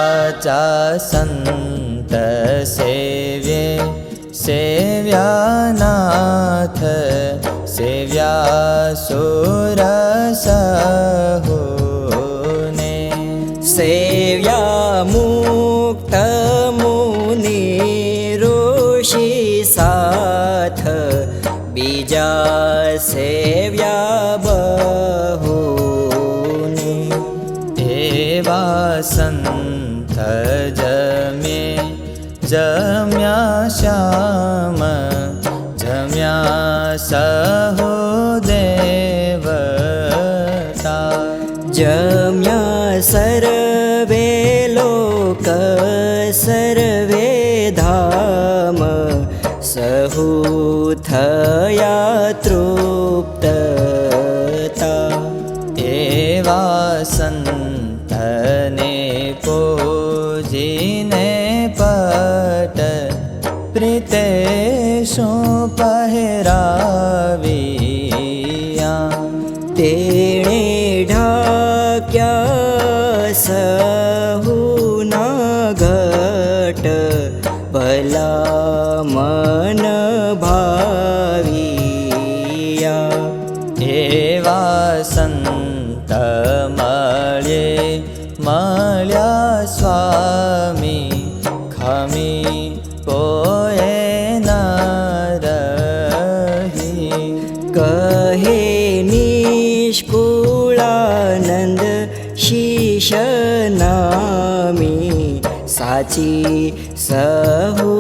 સાચા સંત સેવ્યે સેવ્યાનાથ સેવ્યા સુર સહુને સેવ્યા મુક્ત મુનિ ઋષિ સાથ બીજા સેવ્યા બહુને એવા સંત જમ્યે જમ્યા શ્યામ જમ્યા સહુદેવતા જમ્યા સર્વે લોક સર્વે ધામ સહુ થયા તૃપ્તતા એવા સંતને પૂજીને પટ પ્રીતે શું પહેરાવ્યા તેણે ઢાક્યા સહુના ઘટ ભલા મન ભાવિયા એવા સંત મળ્યા સ્વામી ખમી પોએ ન રહી કહે નિષ્કુળાનંદ શીશ નામી સાચી સહુ